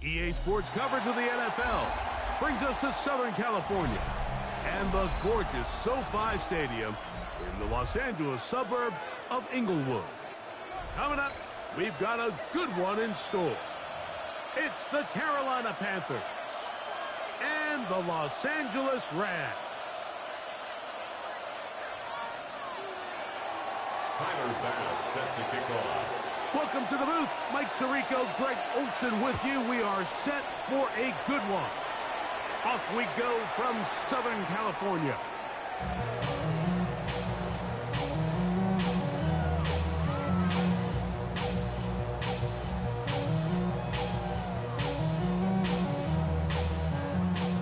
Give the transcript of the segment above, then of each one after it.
EA Sports coverage of the NFL brings us to Southern California and the gorgeous SoFi Stadium in the Los Angeles suburb of Inglewood. Coming up, we've got a good one in store. It's the Carolina Panthers and the Los Angeles Rams. Tyler Bass set to kick off. Welcome to the booth. Mike Tirico, Greg Olson with you. We are set for a good one. Off we go from Southern California.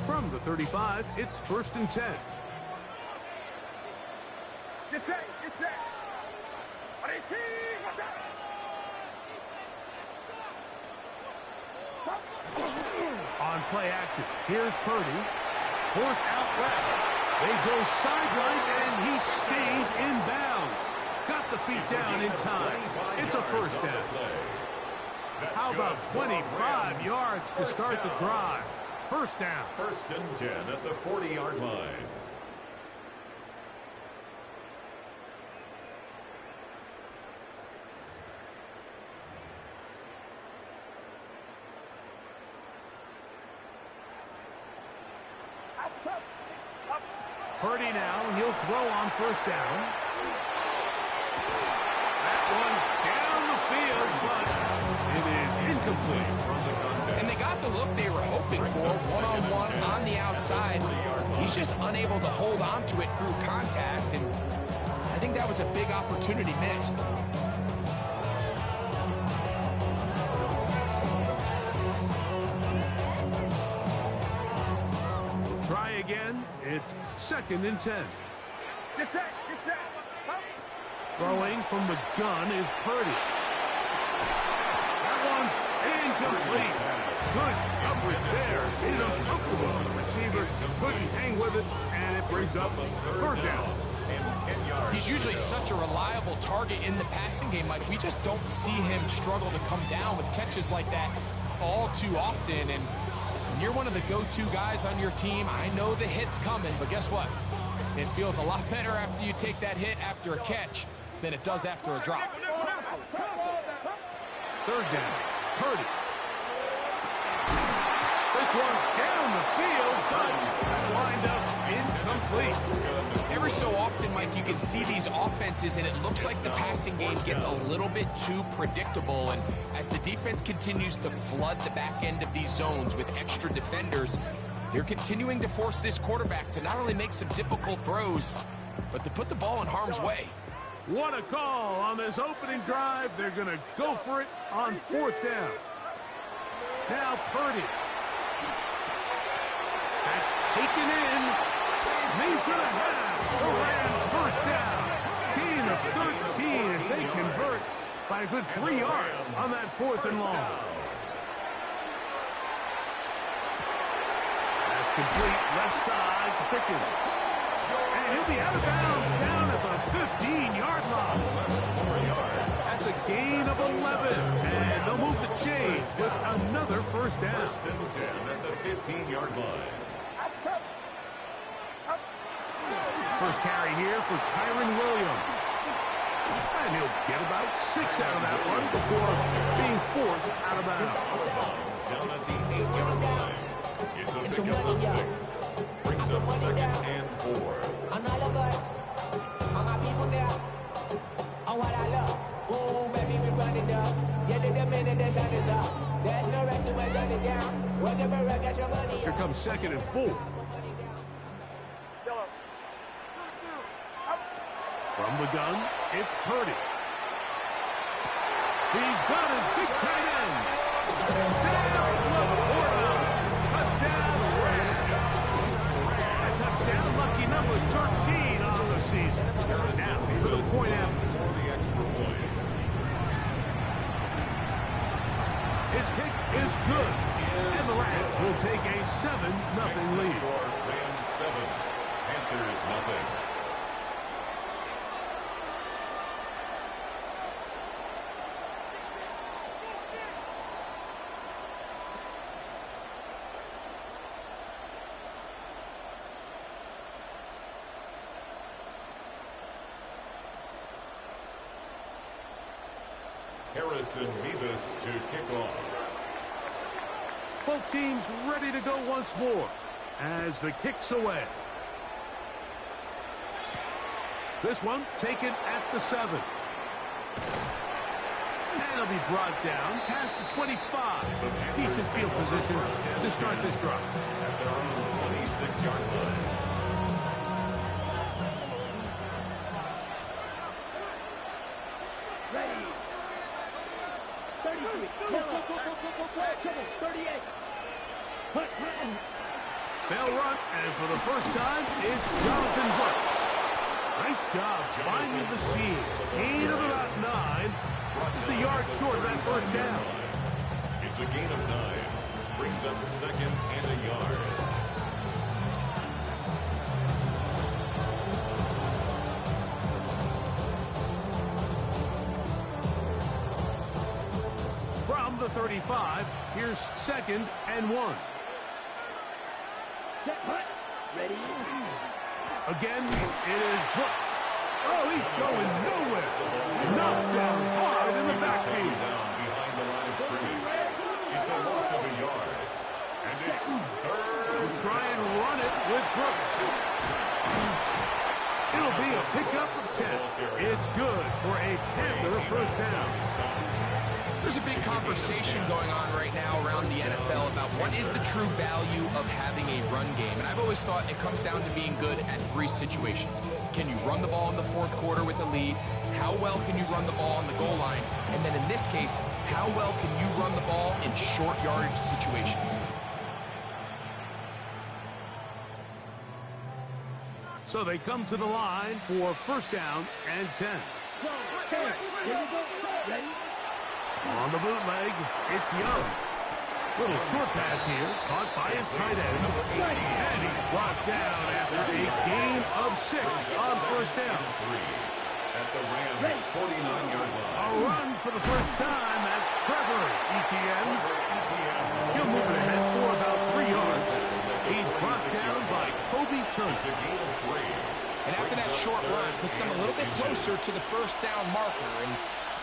From the 35, it's 1st and 10. Get set, get set. On play action, here's Purdy. Forced out left. They go sideline, and he stays in bounds. Got the feet down in time. It's a first down. How about 25 yards to start the drive? First down. 1st and 10 at the 40-yard line. Purdy now, he'll throw on 1st down. That one down the field, but it is incomplete. And they got the look they were hoping for, one-on-one on the outside. He's just unable to hold on to it through contact, and I think that was a big opportunity missed. Try again. It's 2nd and 10. Get set, get set. Throwing from the gun is Purdy. That one's incomplete. Good coverage there. It's uncomfortable for the receiver. Couldn't hang with it, and it brings up 3rd down. He's usually such a reliable target in the passing game, Mike. We just don't see him struggle to come down with catches like that all too often. And when you're one of the go-to guys on your team, I know the hit's coming, but guess what? It feels a lot better after you take that hit after a catch than it does after a drop. 3rd down. Purdy. This one down the field, but wind up incomplete. Every so often, Mike, you can see these offenses, and it looks like the passing game gets a little bit too predictable. And as the defense continues to flood the back end of these zones with extra defenders, they're continuing to force this quarterback to not only make some difficult throws, but to put the ball in harm's way. What a call on this opening drive. They're going to go for it on 4th down. Now Purdy. That's taken in. He's going to have the Rams 1st down. Gain of 13 as they convert by a good 3 yards on that 4th and long. That's complete left side to Pickens. And he'll be out of bounds down at the 15-yard line. That's a gain of 11. And they'll move the chains with another 1st down. 1st and 10 at the 15-yard line. First carry here for Kyron Williams. And he'll get about 6 out of that one before being forced out of bounds. Down at the 8-yard line. It's a pickup of 6. Brings up 2nd and 4. And all of us, all my people there, on what I love. Ooh, baby, we run it up. Yeah, the minute the sun is up. There's no rest to my shut it down. Whenever I got your money. Here comes 2nd and 4. From the gun, it's Purdy. He's got his big tight end. Down Laporta. Touchdown, Rams. A touchdown, lucky number 13 on the season. Now for the point after. For the extra point. His kick is good. And the Rams will take a 7-0 lead. Rams 7. Panthers nothing. Madison Beavis to kick off. Both teams ready to go once more as the kick's away. This one taken at the 7. And it'll be brought down past the 25. Decent field position to start this drive. At their own 26-yard line. Ready. 33. 38. They'll run, and for the first time, it's Jonathan Brooks. Nice job finding the seam. Gain of about 9. Just a yard short of that first down. It's a gain of 9. Brings up second and a yard. From the 35, here's second and 1. Ready. Again, it is Brooks. Oh, he's going nowhere. Knocked down hard in the backfield. Down behind the line of scrimmage. It's a loss of a yard. And it's third. We'll try and run it with Brooks. It'll be a pickup of 10. It's good for a Panther first down. There's a big conversation going on right now around the NFL about what is the true value of having a run game. And I've always thought it comes down to being good at 3 situations. Can you run the ball in the 4th quarter with a lead? How well can you run the ball on the goal line? And then in this case, how well can you run the ball in short yardage situations? So they come to the line for first down and 10. On the bootleg, it's Young. Little short pass here, caught by his tight end. And he's brought down after a gain of 6 on first down. At the Rams' 49-yard line. A run for the first time. That's Trevor Etienne. He'll move it ahead for about 3 yards. He's brought down by Kobe Turner. It's a gain of 3. And after that short run, puts them a little bit closer to the first down marker. And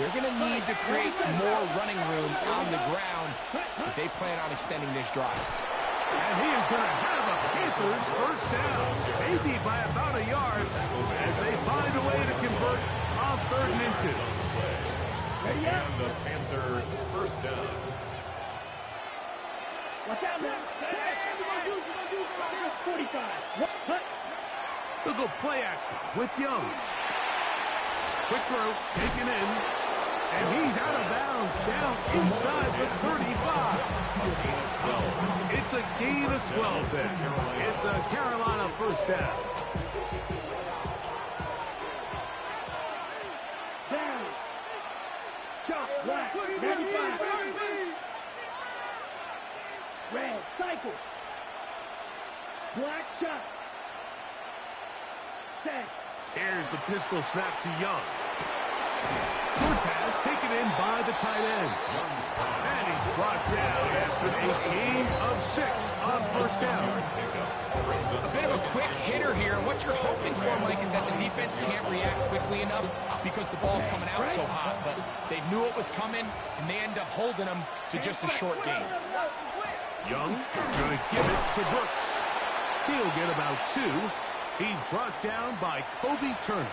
they're going to need to create more running room on the ground if they plan on extending this drive. And he is going to have a Panthers first down, maybe by about a yard, as they find a way to convert on 3rd and inches. And the Panther first down. Watch out now. 45. They'll go play action with Young. Quick throw, taken in, and he's out of bounds, down inside the 35. It's a gain of 12 then. It's a Carolina first down. Down. Shot. Black. 95. Red. Cycle. Black shot. Set. Here's the pistol snap to Young. Short pass taken in by the tight end. And he's brought down after a gain of 6 on first down. A bit of a quick hitter here. And what you're hoping for, Mike, is that the defense can't react quickly enough because the ball's coming out so hot. But they knew it was coming, and they end up holding them to just a short gain. Young going to give it to Brooks. He'll get about 2. He's brought down by Kobe Turner.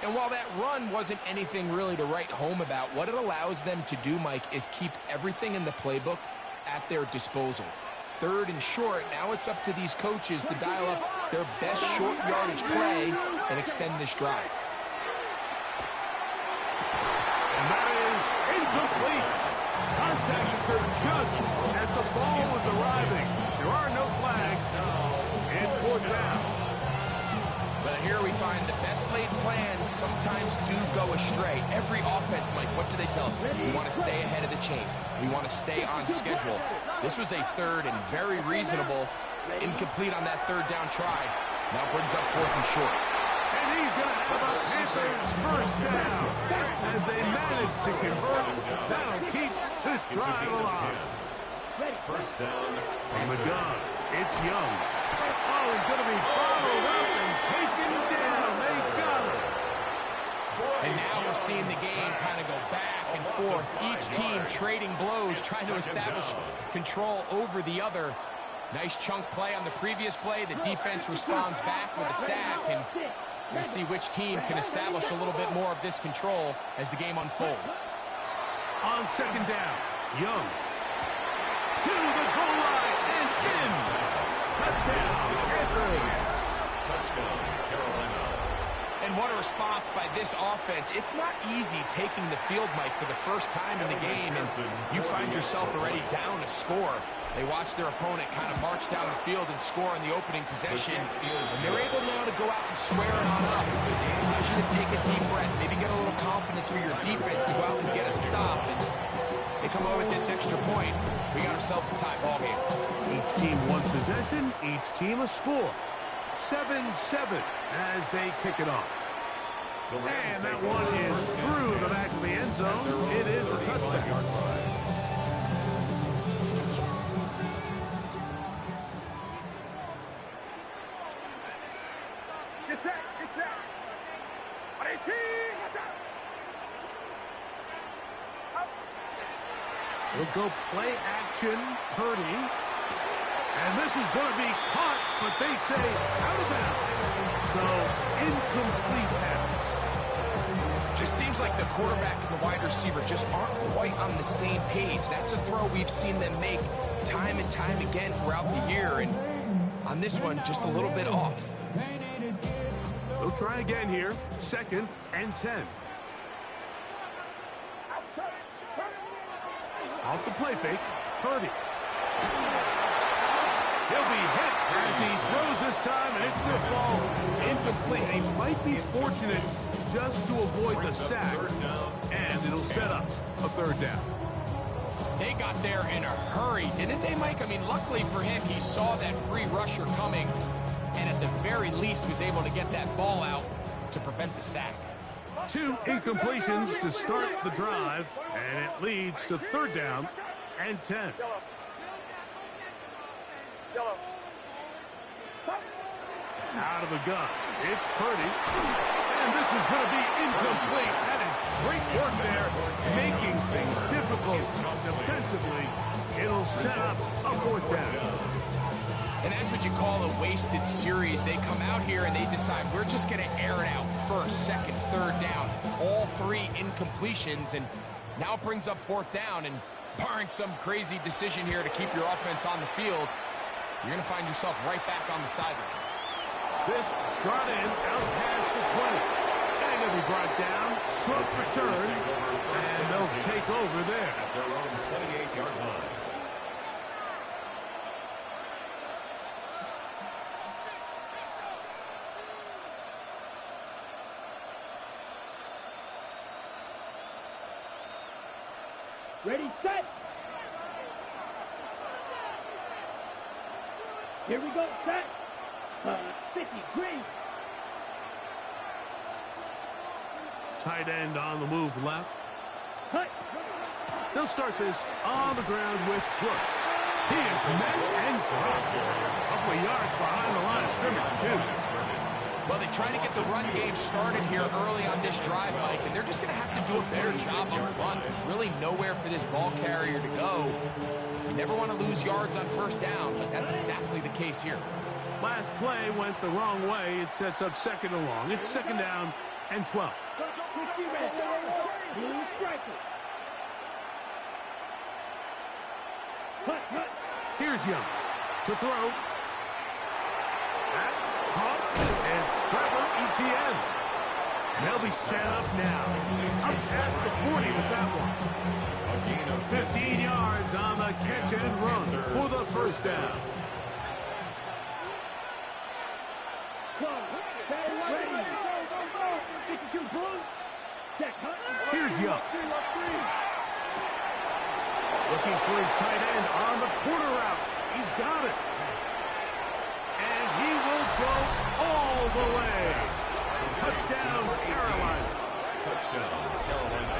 And while that run wasn't anything really to write home about, what it allows them to do, Mike, is keep everything in the playbook at their disposal. 3rd and short, now it's up to these coaches to dial up their best short yardage play and extend this drive. And that is incomplete. Contact occurred just as the ball was arriving. There are no flags. It's 4th down. But here we find the best laid plans sometimes do go astray. Every offense, Mike, what do they tell us? We want to stay ahead of the chains. We want to stay on schedule. This was a 3rd and very reasonable. Incomplete on that 3rd down try. Now brings up 4th and short. And he's going to have a Panthers first down. As they manage to convert, that'll keep this drive alive. First down From the gun, it's Young. Oh, he's going to be followed up and taken down. They got him. And now we're seeing the game kind of go back and forth. Each team trading blows, trying to establish control over the other. Nice chunk play on the previous play. The defense responds back with a sack, and we'll see which team can establish a little bit more of this control as the game unfolds. On second down, Young. To the goal line and in. Touchdown, Panthers. Touchdown, Carolina. And what a response by this offense. It's not easy taking the field, Mike, for the first time in the game, and you find yourself already down a score. They watch their opponent kind of march down the field and score in the opening possession, and they're able now to go out and square it on up. Allows you to take a deep breath, maybe get a little confidence for your defense to go out and get a stop. And they come away with this extra point. We got ourselves a tie ball game. Each team one possession, each team a score. 7-7 as they kick it off. And that one is through the back of the end zone. It is a touchdown. Get set, get set. On 18, watch out. He'll go play action, Purdy. And this is going to be caught, but they say out of bounds. So, incomplete pass. Just seems like the quarterback and the wide receiver just aren't quite on the same page. That's a throw we've seen them make time and time again throughout the year. And on this one, just a little bit off. They'll try again here. 2nd and 10. Off the play fake, Purdy. He'll be hit as he throws this time, and it's going to fall incomplete. He might be fortunate just to avoid the sack, and it'll set up a 3rd down. They got there in a hurry, didn't they, Mike? I mean, luckily for him, he saw that free rusher coming, and at the very least was able to get that ball out to prevent the sack. 2 incompletions to start the drive, and it leads to 3rd down and 10. Out of the gun, it's Purdy, and this is going to be incomplete. That is great work there, making things difficult defensively. It'll set up a 4th down. And that's what you call a wasted series. They come out here and they decide we're just going to air it out. 1st, 2nd, 3rd down. All 3 incompletions, and now it brings up 4th down. And barring some crazy decision here to keep your offense on the field, you're going to find yourself right back on the sideline. This brought in out past the 20. And it'll be brought down. Short return. And they'll take over there. At their own 28-yard line. Ready, set. Here we go, set. 50 green. Tight end on the move left. Cut. They'll start this on the ground with Brooks. He is met and dropped. A couple of yards behind the line of scrimmage, too. Well, they try to get the run game started here early on this drive, Mike, and they're just going to have to do a better job up front. There's really nowhere for this ball carrier to go. You never want to lose yards on 1st down, but that's exactly the case here. Last play went the wrong way. It sets up 2nd and long. It's 2nd down and 12. Crispy red. Blue striker. Cut. Here's Young to throw. Caught. It's Trevor Etienne. And they'll be set up now. Up past the 40 with that one. 15 yards on the catch and run for the 1st down. Here's Young. Looking for his tight end on the corner route. He's got it. And he will go all the way. Touchdown, Carolina. Touchdown, Carolina.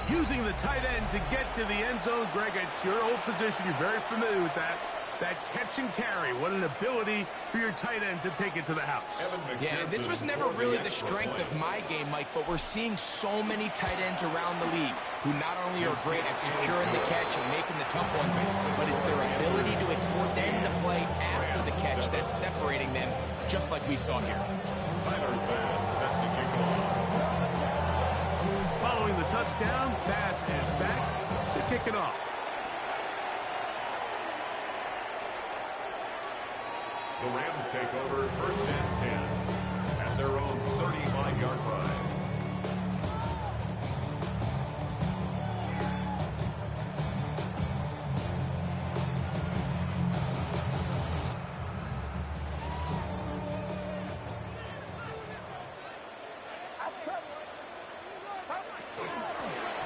Using the tight end to get to the end zone, Greg, it's your old position. You're very familiar with that. That catch and carry. What an ability for your tight end to take it to the house. Yeah, this was never really the strength of my game, Mike, but we're seeing so many tight ends around the league. who not only are great at securing the catch and making the tough ones, but it's their ability to extend the play after the catch that's separating them, just like we saw here. Tyler's pass set to kick off. Following the touchdown, pass is back to kick it off. The Rams take over 1st and 10 at their own 35-yard line.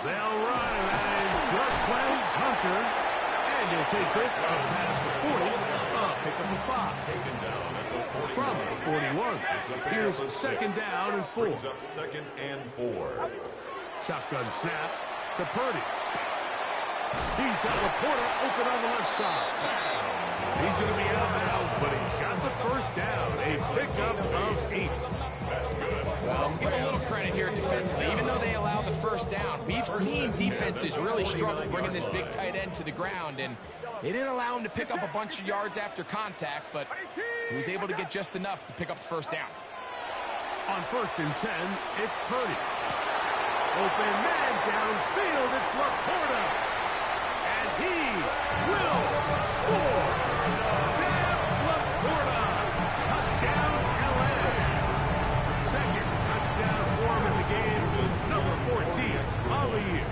They'll run, and Jarquez Hunter. And he'll take this past the 40. Pick up the 5. Taken down at the 41. From the 41. Here's 2nd down and 4. Brings up 2nd and 4. Shotgun snap to Purdy. He's got Laporta open on the left side. He's going to be out of bounds, but he's got the 1st down. A pickup of 8. That's good. Well, give a little credit here defensively. Even though they allow the 1st down, we've seen defenses really struggle bringing this big tight end to the ground, and they didn't allow him to pick up a bunch of yards after contact, but he was able to get just enough to pick up the 1st down. On 1st and 10, it's Purdy. Open man downfield, it's Laporta. And he will score. Sam Laporta. Touchdown, LA. 2nd touchdown for him in the game. Number 14 on the year.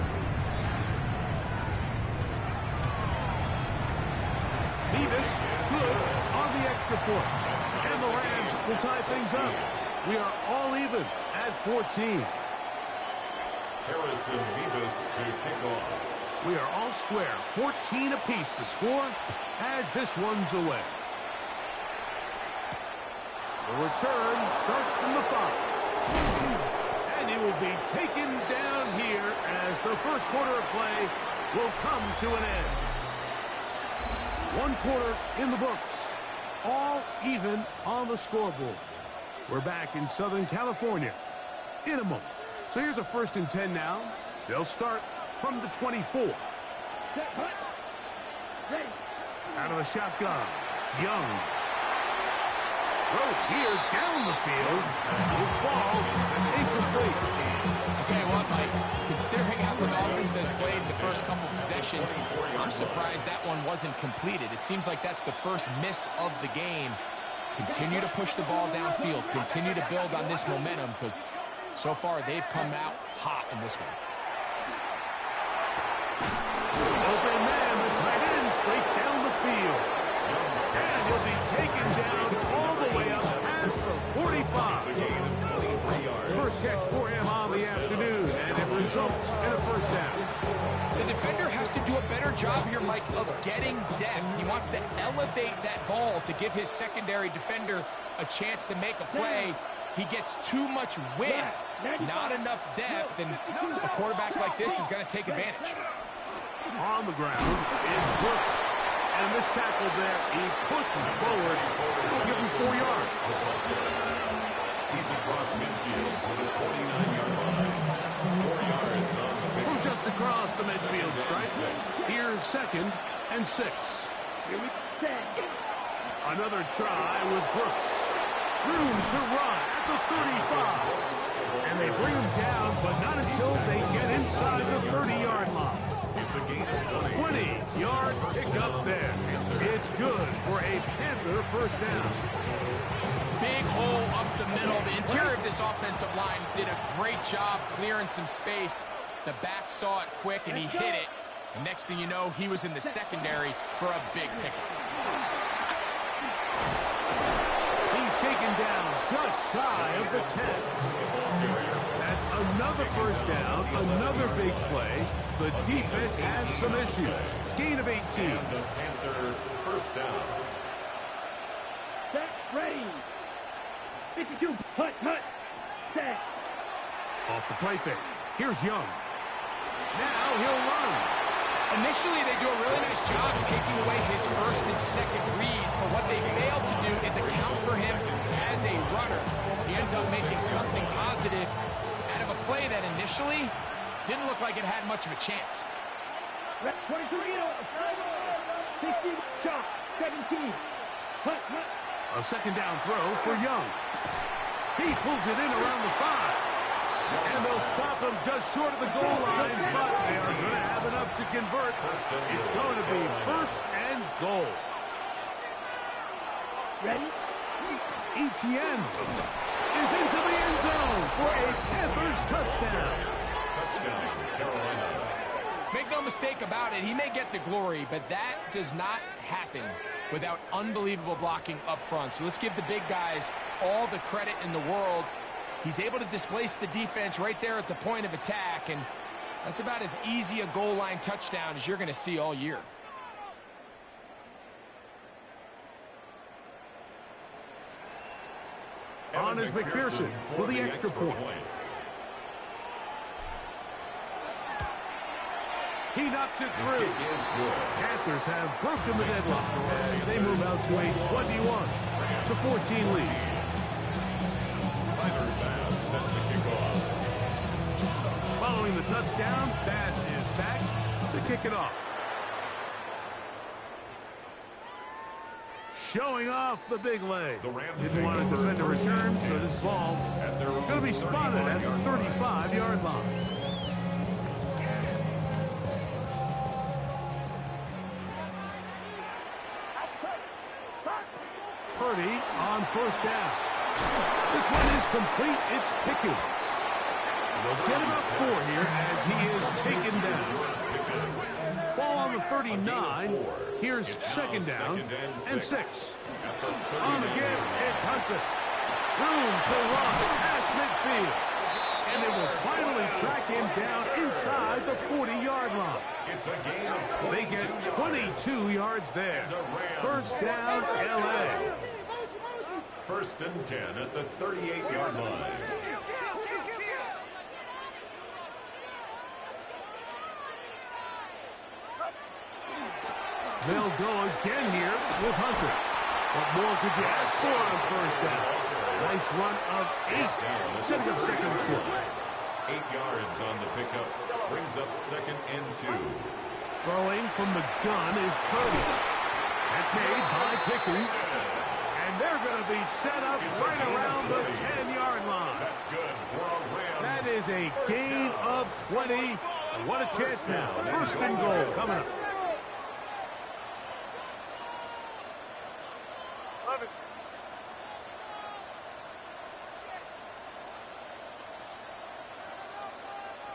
Nevis, good on the extra point. And the Rams will tie things up. We are all even at 14. Harrison Nevis to kick off. We are all square. 14 apiece the score as this one's away. The return starts from the 5. And he will be taken down here as the 1st quarter of play will come to an end. 1 quarter in the books. All even on the scoreboard. We're back in Southern California in a moment. So here's a 1st and 10 now. They'll start from the 24. Out of the shotgun. Young. Throw here down the field. Will fall incomplete. I'll tell you what, Mike, considering how this offense has played in the first couple possessions, I'm surprised that one wasn't completed. It seems like that's the first miss of the game. Continue to push the ball downfield. Continue to build on this momentum because so far they've come out hot in this one. Open man, the tight end, straight down the field. And he'll be taken down all the way up past the 45. First catch for him on the afternoon, and it results in a 1st down. The defender has to do a better job here, Mike, of getting depth. He wants to elevate that ball to give his secondary defender a chance to make a play. He gets too much width, not enough depth, and a quarterback like this is going to take advantage. On the ground is Brooks. And this tackle there, he pushes forward. He'll give him 4 yards. He's across midfield to the 49-yard line. 4 yards on the From just across the midfield stripe. Here's 2nd and 6. Another try with Brooks. Room to run at the 35. And they bring him down, but not until they get inside the 30-yard line. It's a gain of 20. 20-yard pickup there. It's good for a Panther 1st down. Big hole up the middle. The interior of this offensive line did a great job clearing some space. The back saw it quick, and he hit it. And next thing you know, he was in the secondary for a big pickup. He's taken down just shy of the 10. That's another 1st down, another big play. The defense has some issues. Gain of 18. And the Panther 1st down. Set, ready. 52, hut, set. Off the play fake. Here's Young. Now he'll run. Initially, they do a really nice job taking away his 1st and 2nd read, but what they failed to do is account for him as a runner. He ends up making something positive out of a play that initially Didn't look like it had much of a chance. 22 60 shot, 17. Hunt. A second down throw for Young. He pulls it in around the 5. And they'll stop him just short of the goal lines, but they are going to have enough to convert. It's going to be 1st and goal. Ready? Etienne is into the end zone for a Panthers touchdown. Touchdown, Carolina. Make no mistake about it, he may get the glory, but that does not happen without unbelievable blocking up front. So let's give the big guys all the credit in the world. He's able to displace the defense right there at the point of attack, and that's about as easy a goal line touchdown as you're going to see all year. On is McPherson for the extra point. He knocks it through. Panthers have broken the deadlock as they move out to a 21-14 lead. Set to kick off. Following the touchdown, Bass is back to kick it off. Showing off the big leg. Didn't want to defend a return, so this ball going to be spotted at the 35-yard line. Purdy on 1st down. This one is complete. It's Pickens. They'll get about 4 here as he is taken down. Ball on the 39. Here's 2nd down and 6. On again, it's Hunter. Room to run past midfield. And they will finally track him down inside the 40-yard line. It's a gain of 22. They get 22 yards there. 1st down, L.A. 1st and 10 at the 38-yard line. They'll go again here with Hunter. What more could you ask for on 1st down? Nice run of 8, setting up 2nd and short. 8 yards on the pickup, brings up 2nd and 2. Throwing from the gun is Purdy. That's made by Pickens. And they're going to be set up right around the 10-yard line. That's good for a Rams. That is a gain of 20. And what a chance now. 1st and goal coming up.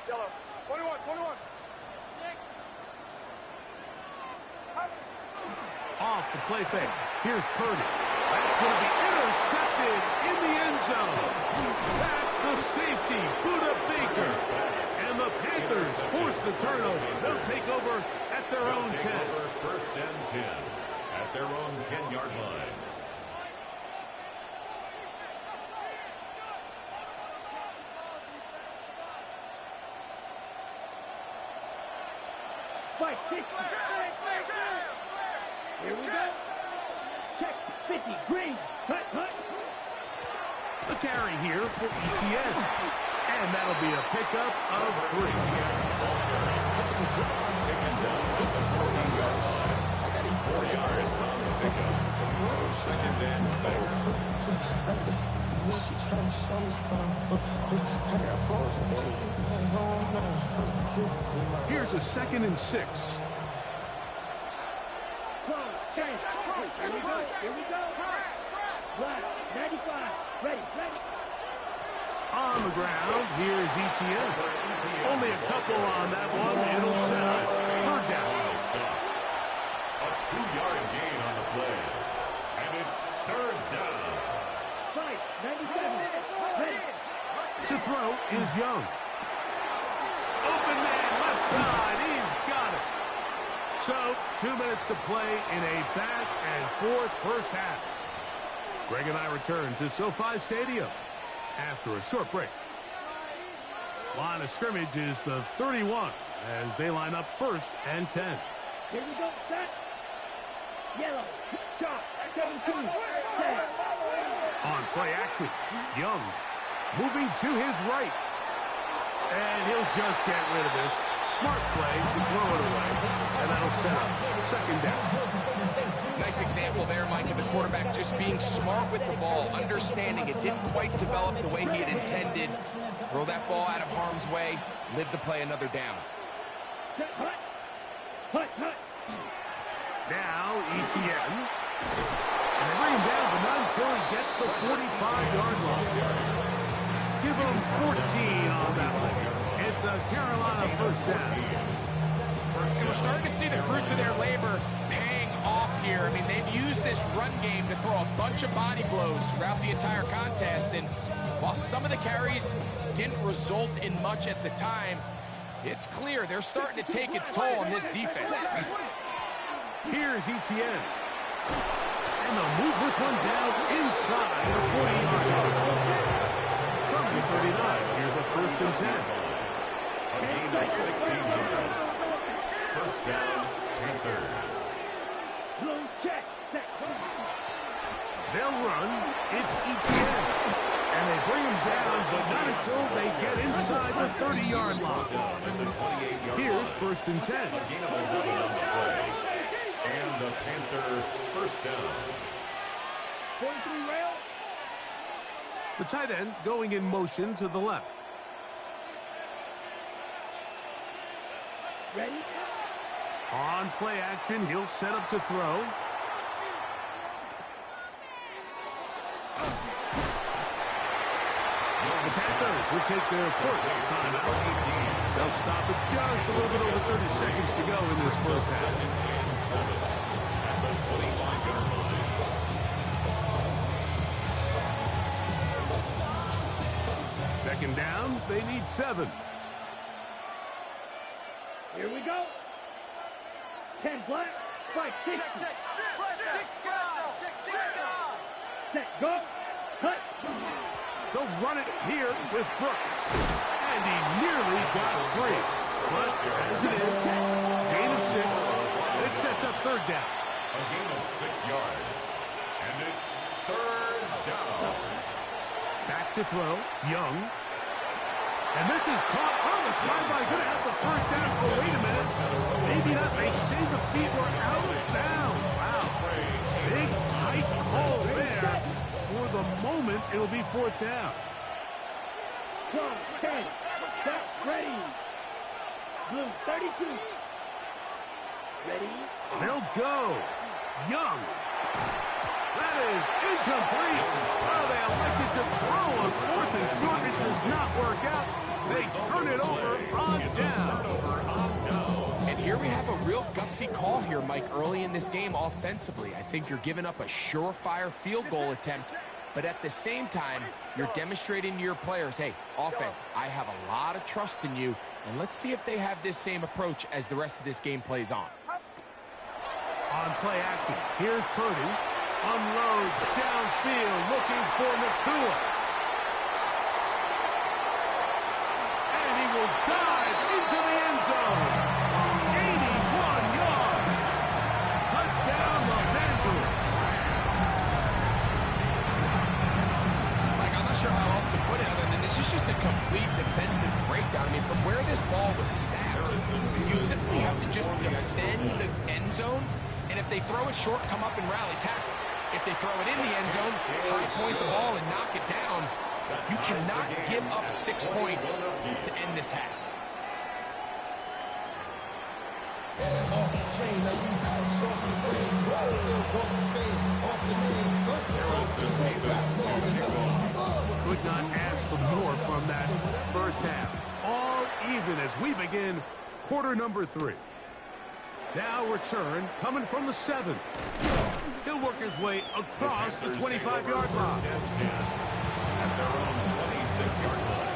Yellow. 21. Off the play fake. Here's Purdy. That's going to be intercepted in the end zone. That's the safety, Buda Baker. And the Panthers force the turnover. They'll take over at their own 10. 1st and 10 at their own 10-yard line. Spike, 60. Here we go. Check, 50. Green. Hunt. The carry here for Etienne. And that'll be a pickup of 3. Taken down just 14 yards. 4 yards on the pickup. 2nd and 6. Here's a 2nd and 6. Change. Here we go. Left. 95. Ready. On the ground, here's Etienne. Only a couple on that one. It'll set up 3rd down. A 2-yard gain on the play. And it's 3rd down. 97. Ready. To throw is Young. Open man, left side. He's got it. So, 2 minutes to play in a back-and-forth 1st half. Greg and I return to SoFi Stadium after a short break. Line of scrimmage is the 31 as they line up 1st and 10. Here we go. Set. Yellow. Shot. 17. 10. On play action, Young moving to his right. And he'll just get rid of this. Smart play to throw it away. And that'll set up second down. Nice example there, Mike, of the quarterback just being smart with the ball, understanding it didn't quite develop the way he had intended. Throw that ball out of harm's way, live to play another down. Now, Etienne. And they bring him down, but not until he gets the 45-yard line. Give him 14 on that one. It's a Carolina first down. And we're starting to see the fruits of their labor paying off here. I mean, they've used this run game to throw a bunch of body blows throughout the entire contest. And while some of the carries didn't result in much at the time, it's clear they're starting to take its toll on this defense. Here's Etienne. And they'll move this one down inside the 40-yard line. From the 39, here's a first and 10. A gain of 16 yards. First down, Panthers. They'll run. It's Etienne. And they bring him down, but not until they get inside the 30-yard line. Here's first and 10. A gain of 11 on the play. And the Panther first down. 43 rail. The tight end going in motion to the left. Ready? On play action, he'll set up to throw. The Panthers will take their first timeout. They'll stop it just a little bit over 30 seconds to go in this first half. At the 25-yard line. Second down, they need 7. Here we go. 10 black, 5 6. Set, go. Cut. They'll run it here with Brooks. And he nearly got free. But as it is, gain of 6. It sets up third down. A gain of 6 yards. And it's third down. Back to throw, Young. And this is caught on the sideline. Going to have the first down. Oh, wait a minute. Maybe not. They say the feet were out of bounds. Wow. Big, tight call there. For the moment, it'll be fourth down. 12, 10. Set, ready. Blue, 32. Ready. They'll go. Young. That is incomplete. Well, they elected to throw on fourth and short. It does not work out. They turn it over on down. And here we have a real gutsy call here, Mike, early in this game offensively. I think you're giving up a surefire field goal attempt, but at the same time, you're demonstrating to your players, hey, offense, I have a lot of trust in you, and let's see if they have this same approach as the rest of this game plays on. On play action, here's Purdy. Unloads downfield, looking for Nakua. And he will dive into the end zone. 81 yards. Touchdown, Los Angeles. Mike, I'm not sure how else to put it other than this is just a complete defensive breakdown. I mean, from where this ball was snapped, you simply have to just defend the end zone, and if they throw it short, come up and rally tackle. If they throw it in the end zone, high point the ball and knock it down. You cannot give up 6 points to end this half. Could not ask for more from that first half. All even as we begin quarter number 3. Now return coming from the 7. He'll work his way across the 25-yard line. At their own 26-yard line.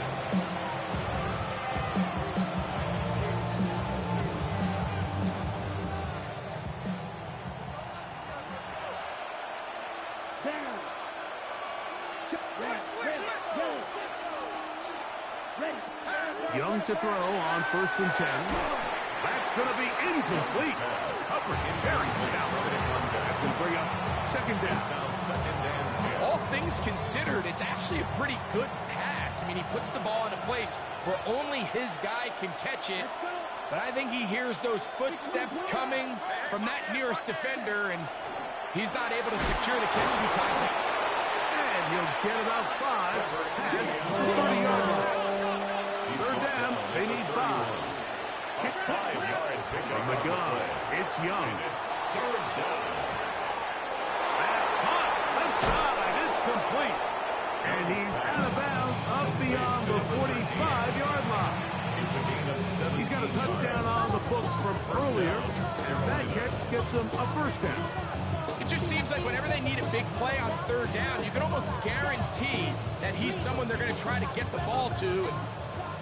Down. Ready. Young to throw on first and 10. That's going to be incomplete. Covered very stout. That's going to bring up second down. Now second and 10. All things considered, it's actually a pretty good pass. pass. I mean, he puts the ball in a place where only his guy can catch it. But I think he hears those footsteps coming from that nearest defender, and he's not able to secure the catch through contact. And he'll get about 5 past the 30-yard line. Third down, they need 5. 5-yard pickup. From the gun, it's Young. It's third down. That's caught. Left side, it's complete. And he's out of bounds up beyond the 45-yard line. It's a gain of 17 He's got a touchdown on the books from earlier, and that catch gets him a first down. It just seems like whenever they need a big play on third down, you can almost guarantee that he's someone they're going to try to get the ball to. And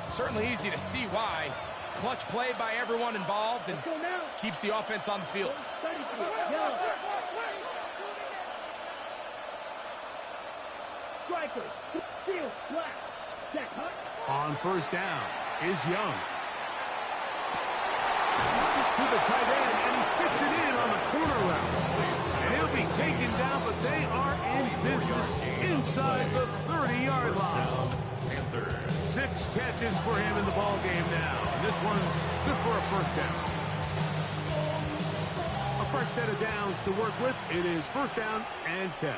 certainly easy to see why. Clutch play by everyone involved and keeps the offense on the field. Striker, field, flat, Jack Hunt. On first down is Young. To the tight end, and he fits it in on the corner route. And he'll be taken down, but they are in business inside the 30-yard line. 6 catches for him in the ball game now. And this one's good for a first down. A fresh set of downs to work with. It is first down and 10.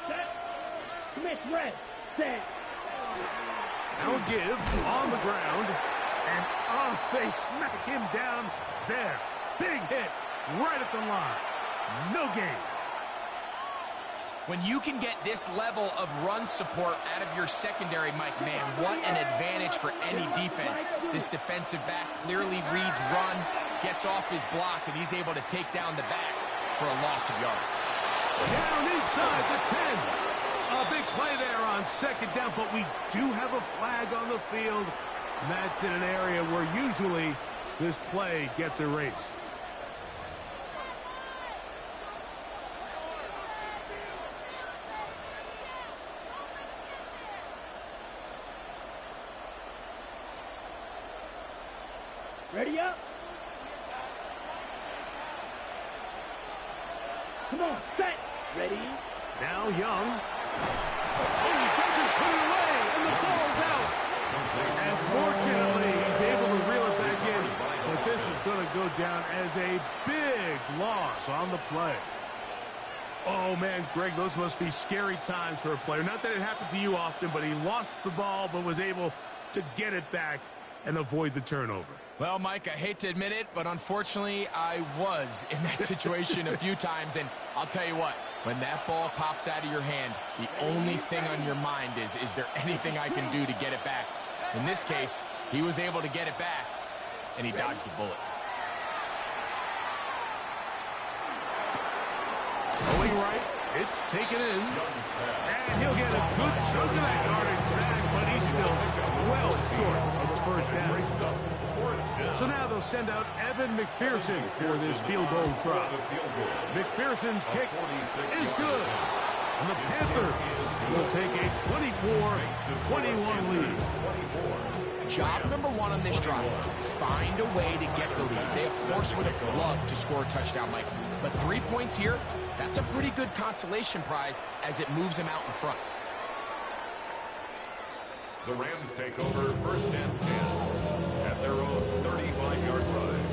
Set. Smith red. Set. Now a give on the ground. And, oh, they smack him down there. Big hit right at the line. No gain. When you can get this level of run support out of your secondary, Mike, man, what an advantage for any defense. This defensive back clearly reads run, gets off his block, and he's able to take down the back for a loss of yards. Down inside the 10. A big play there on second down, but we do have a flag on the field. And that's in an area where usually this play gets erased. Ready up. Come on, set. Ready. Now Young. Oh, he doesn't put it away, and the ball's out. And fortunately, he's able to reel it back in. But this is going to go down as a big loss on the play. Oh, man, Greg, those must be scary times for a player. Not that it happened to you often, but he lost the ball but was able to get it back and avoid the turnover. Well, Mike, I hate to admit it, but unfortunately, I was in that situation a few times. And I'll tell you what, when that ball pops out of your hand, the only thing on your mind is there anything I can do to get it back? In this case, he was able to get it back, and he dodged a bullet. Going right, it's taken in, and he'll get a good chunk of that yardage back, but he's still well short of a first down. So now they'll send out Evan McPherson for this field goal try. McPherson's kick is good, and the Panthers will take a 24-21 lead. Job number 1 on this drive, find a way to get the lead. They, of course, would have loved to score a touchdown, Mike. But 3 points here, that's a pretty good consolation prize as it moves them out in front. The Rams take over first and 10 at their own 35-yard line.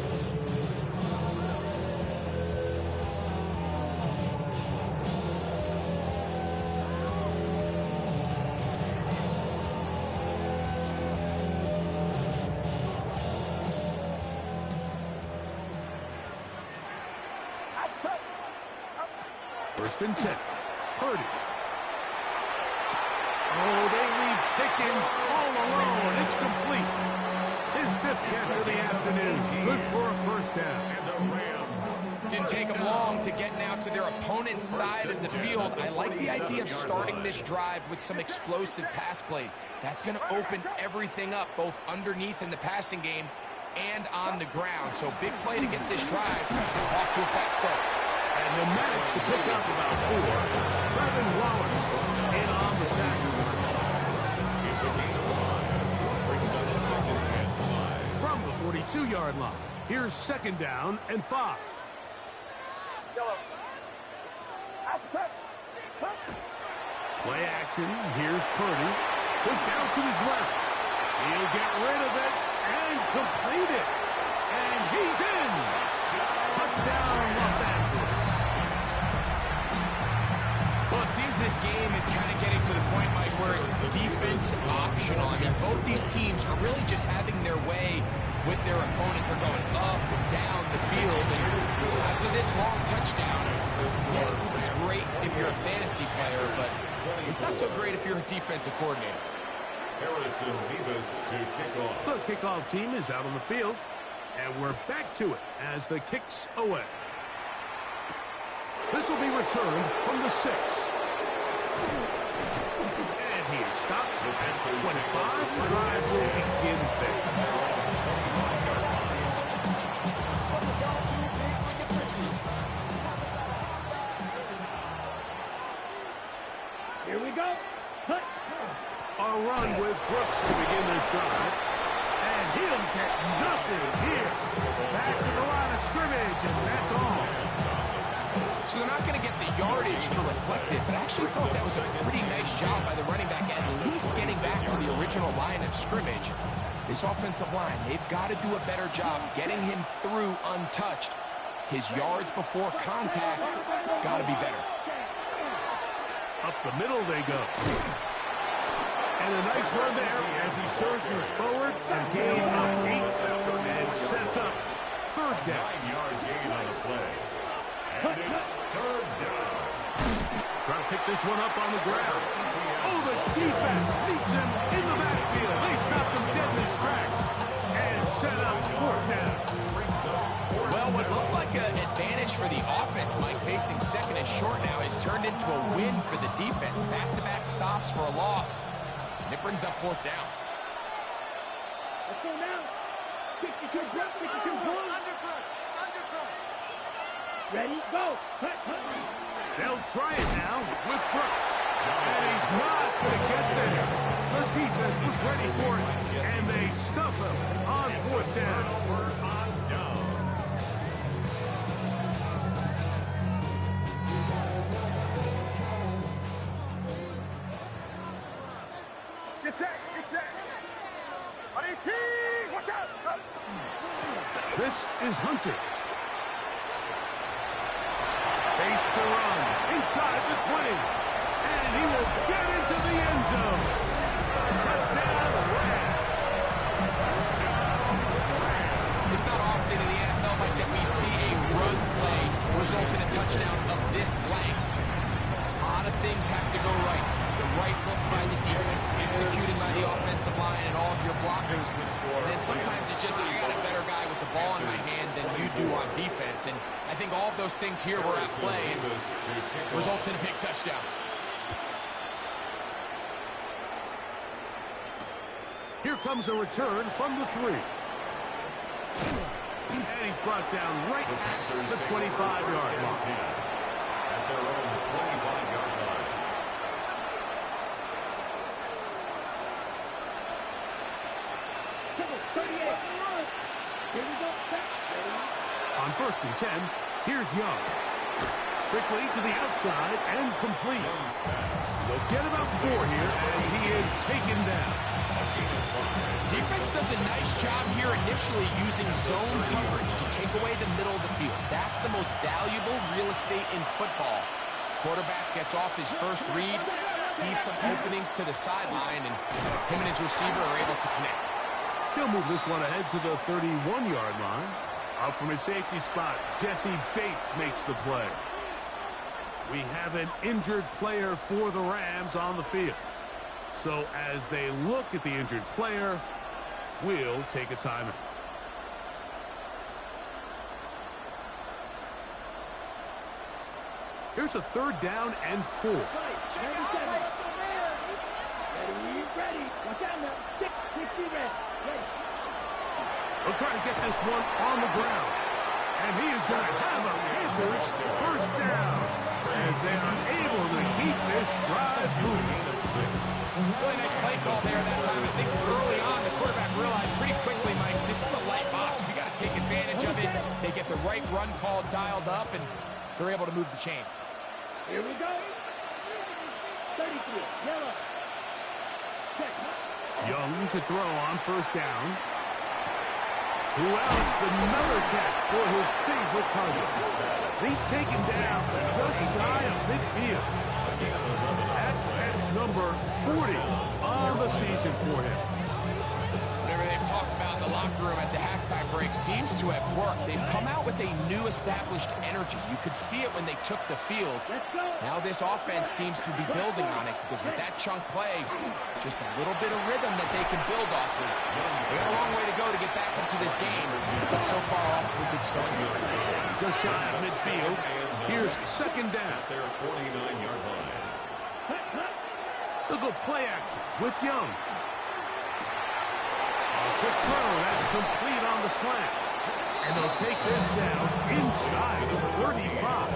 First and 10. Purdy. Oh, they leave Pickens all alone. It's complete. His 5th catch of the afternoon. Good for a first down. And the Rams. Didn't take them long to get now to their opponent's side of the field. I like the idea of starting this drive with some explosive pass plays. That's going to open everything up, both underneath in the passing game and on the ground. So big play to get this drive off to a fast start. And he'll manage to pick up about 4. Trevin Wallace in on the tackle. It's a gain of 5. Brings up second and 5. From the 42-yard line, here's second down and 5. Play action. Here's Purdy. Push down to his left. He'll get rid of it and complete it. And he's in. Touchdown, Los Angeles. Well, it seems this game is kind of getting to the point, Mike, where it's defense optional. I mean, both these teams are really just having their way with their opponent. They're going up and down the field. And after this long touchdown, yes, this is great if you're a fantasy player, but it's not so great if you're a defensive coordinator. Harrison Davis to kick off. The kickoff team is out on the field, and we're back to it as the kick's away. This will be returned from the 6. And he is stopped at 25. Drive will begin there. Here we go. Cut. A run with Brooks to begin this drive. And he'll get nothing here. Back to the line of scrimmage, and that's all. So they're not going to get the yardage to reflect it, but I actually thought that was a pretty nice job by the running back, at least getting back to the original line of scrimmage. This offensive line, they've got to do a better job getting him through untouched. His yards before contact got to be better. Up the middle they go. And a nice run there as he surges forward and gains up 8 and sets up third down. 9-yard gain on the play. And it's third down. Trying to pick this one up on the ground. Oh, the defense meets him in the backfield. They stop him dead in his tracks and set up fourth down. Well, what looked like an advantage for the offense, Mike, facing second and short now, has turned into a win for the defense. Back-to-back stops for a loss. And it brings up fourth down. Let's go now. 52 drop, 52 goal. Ready, go. Cut, cut. They'll try it now with Brooks. And he's not going to get there. The defense was ready for it, and they stuff him on fourth down. On downs. Get set, get set. On 18, watch out. This is Hunter. Face to run inside the 20. And he will get into the end zone. Touchdown, Rams. It's not often in the NFL, Mike, that we see a run play result in a touchdown of this length. A lot of things have to go right. The right look by the defense, executing by the offensive line and all of your blockers. And then sometimes it's just, I got a better guy with the ball in my hand than you do on defense. And I think all of those things here were at play and results in a big touchdown. Here comes a return from the 3. And he's brought down right at the 25-yard line. At their own 25-yard line. Here we go. On first and 10, here's Young. Quickly to the outside and complete. They'll get about 4 here as he is taken down. Defense does a nice job here initially using zone coverage to take away the middle of the field. That's the most valuable real estate in football. Quarterback gets off his first read, sees some openings to the sideline, and him and his receiver are able to connect. He'll move this one ahead to the 31-yard line. Up from his safety spot, Jesse Bates makes the play. We have an injured player for the Rams on the field. So as they look at the injured player, we'll take a timeout. Here's a third down and 4. Ready. Watch out now. 60 ready. They'll try to get this one on the ground. And he is going to have a Panthers first down as they are able to keep this drive moving. Really nice play call there that time. I think early on the quarterback realized pretty quickly, Mike, this is a light box. We got to take advantage of it. They get the right run call dialed up, and they're able to move the chains. Here we go. 33, yellow. Check. Young to throw on first down. Who else? Another catch for his favorite target. He's taken down just shy of midfield. That's number 40 on the season for him. Whatever they've talked about in the locker room at the halftime break seems to have worked. They've come out with a new established energy. You could see it when they took the field. Now this offense seems to be building on it because with that chunk play, just a little bit of rhythm that they can build off of. They got a long way to go to get back into this game, but so far off to a good start. Just shy of midfield. Here's second down. Their 49-yard line. They'll go play action with Young. A quick throw, that's complete on the slant. And they'll take this down inside the 35.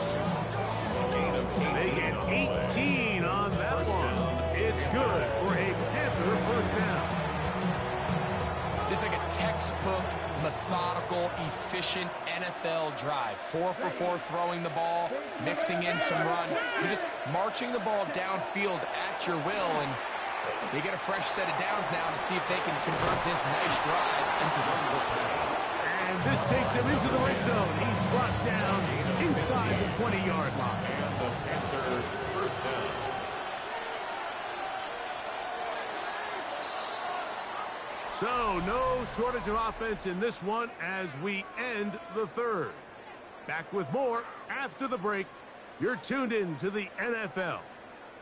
They get 18 on that one. It's good for a Panther first down. This is like a textbook, methodical, efficient NFL drive. 4 for 4 throwing the ball, mixing in some run. You're just marching the ball downfield at your will, and they get a fresh set of downs now to see if they can convert this nice drive into some points. And this takes him into the red zone. He's brought down inside the 20-yard line. And the Panther first down. So, no shortage of offense in this one as we end the third. Back with more after the break. You're tuned in to the NFL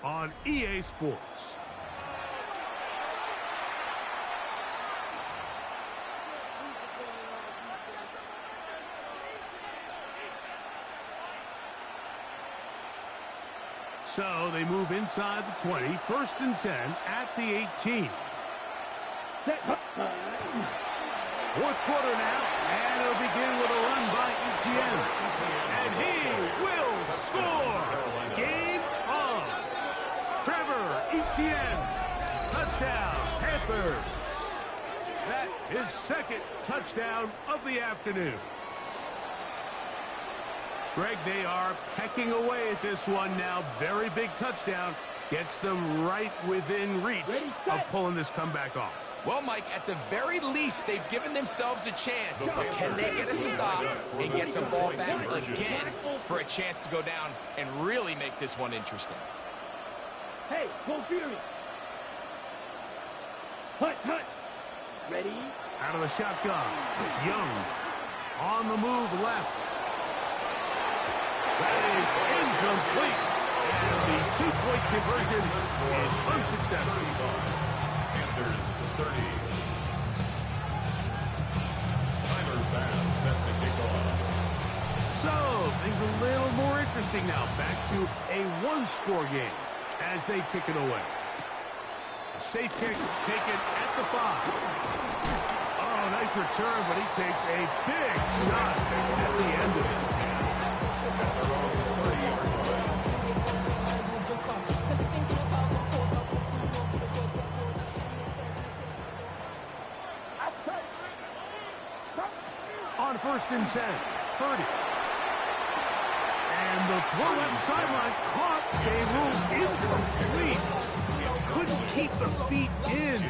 on EA Sports. So, they move inside the 20, 1st and 10 at the 18. Fourth quarter now, and it'll begin with a run by Etienne. And he will score! Game on! Trevor Etienne, touchdown, Panthers! That is second touchdown of the afternoon. Greg, they are pecking away at this one now. Very big touchdown. Gets them right within reach of pulling this comeback off. Well, Mike, at the very least, they've given themselves a chance. But can they get a stop and get the ball back again for a chance to go down and really make this one interesting? Hey, go Fury. Hut. Ready? Out of the shotgun. Young on the move left. That is incomplete. And the two-point conversion is unsuccessful. Panthers 30. Tyler Bass sets the kickoff. So, things a little more interesting now. Back to a one-score game as they kick it away. A safe kick taken at the 5. Oh, nice return, but he takes a big shot at the end of it. On 1st and 10, Purdy. And the throw left sideline caught. They ruled incomplete. Couldn't keep the feet in.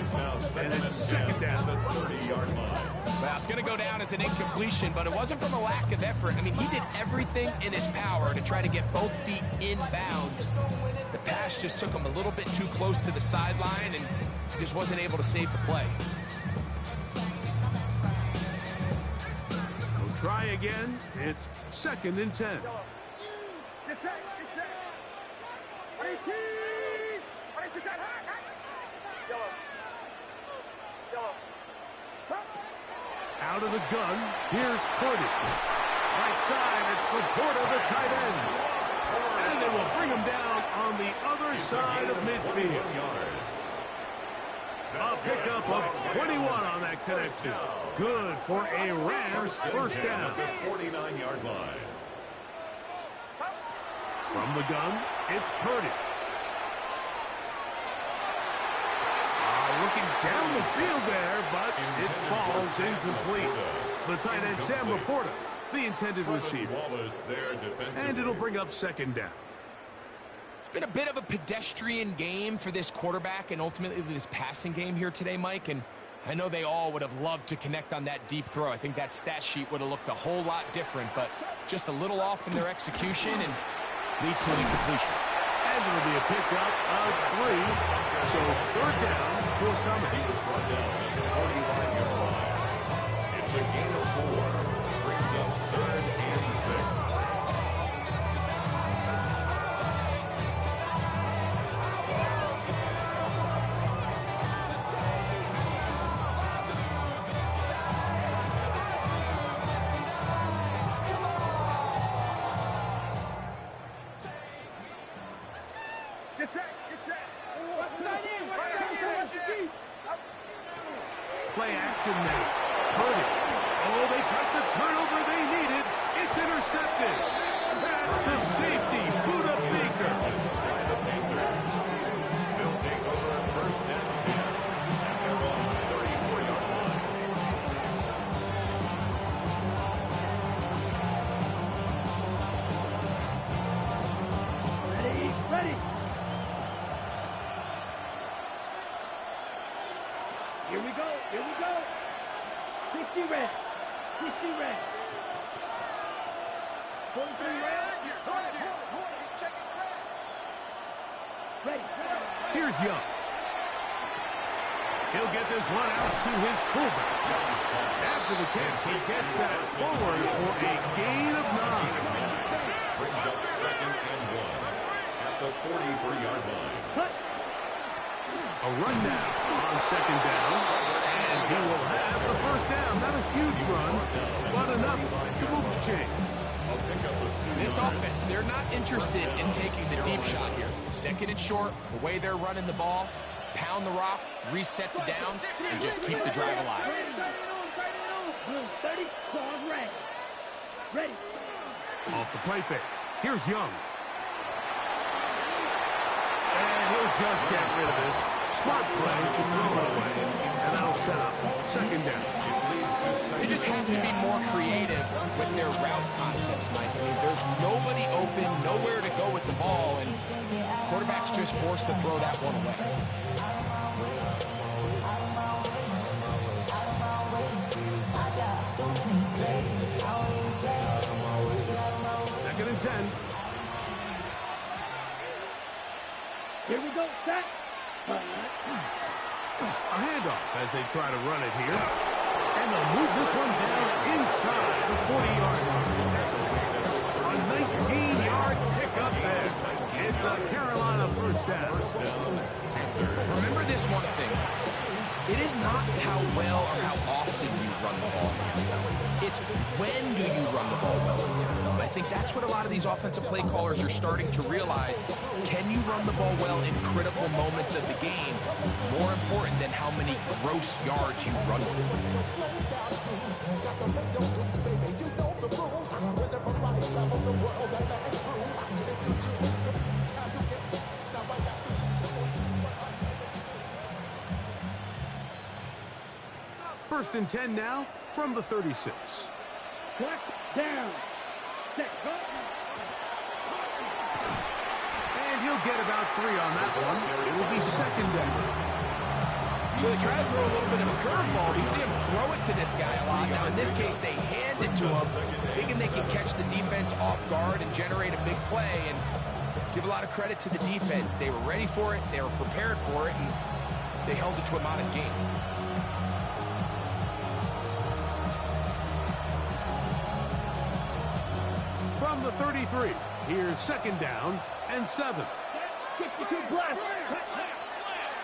And it's second down. The 30-yard line. Well, it's going to go down as an incompletion, but it wasn't from a lack of effort. I mean, he did everything in his power to try to get both feet in bounds. The pass just took him a little bit too close to the sideline, and he just wasn't able to save the play. We'll try again. It's 2nd and 10. Out of the gun, here's Purdy. Right side, it's Laporta, the tight end. And they will bring him down on the other side of midfield. A pickup of 21 on that connection. Good for a Rams first down. 49-yard line. From the gun, it's Purdy. Looking down the field there, but it falls incomplete. The tight end, Sam Laporta, the intended receiver. And it'll bring up second down. It's been a bit of a pedestrian game for this quarterback and ultimately this passing game here today, Mike, and I know they all would have loved to connect on that deep throw. I think that stat sheet would have looked a whole lot different, but just a little off in their execution and leads to an incompletion. And it'll be a pickup of 3, so third down forthcoming. He was brought down at the 45-yard line. It's a gain of 4. Brings up 3rd and 6. Play action now. Purdy. Oh, they got the turnover they needed. It's intercepted. That's the safety, Buda Baker. The Panthers. They'll take over at 1st and 10 at their own 34-yard line. Ready. Here we go. 60 red. 43 red. Ready. Here's Young. He'll get this one out to his fullback. After the catch, he gets that forward for a gain of 9. Brings up 2nd and 1 at the 43-yard line. Cut. A run now on 2nd down, and he will have the 1st down. Not a huge run, but enough to move the chains. This offense, they're not interested in taking the deep shot here. 2nd and short, the way they're running the ball, pound the rock, reset the downs, and just keep the drive alive. Blue 30, claws red. Ready. Off the play fake. Here's Young. And he'll just get rid of this. Smart play to throw it away, and that'll set up 2nd down. They just have to be more creative with their route concepts, Mike. I mean, there's nobody open, nowhere to go with the ball, and quarterback's just forced to throw that one away. 2nd and 10. Here we go. Set. A handoff as they try to run it here. And they'll move this one down inside the 40-yard line. A 19-yard pickup there. It's a Carolina 1st down. Remember this one thing. It is not how well or how often you run the ball in the NFL. It's when do you run the ball well in the NFL. And I think that's what a lot of these offensive play callers are starting to realize. Can you run the ball well in critical moments of the game? More important than how many gross yards you run for. First and 10 now from the 36. Clock down. Set. And he'll get about 3 on that one. It will be 2nd down. So they try to throw a little bit of a curveball. We see him throw it to this guy a lot. Now, in this case, they hand it to him, thinking they can catch the defense off guard and generate a big play. And let's give a lot of credit to the defense. They were ready for it. They were prepared for it. And they held it to a modest game. From the 33, here's 2nd down and 7. 62 blast.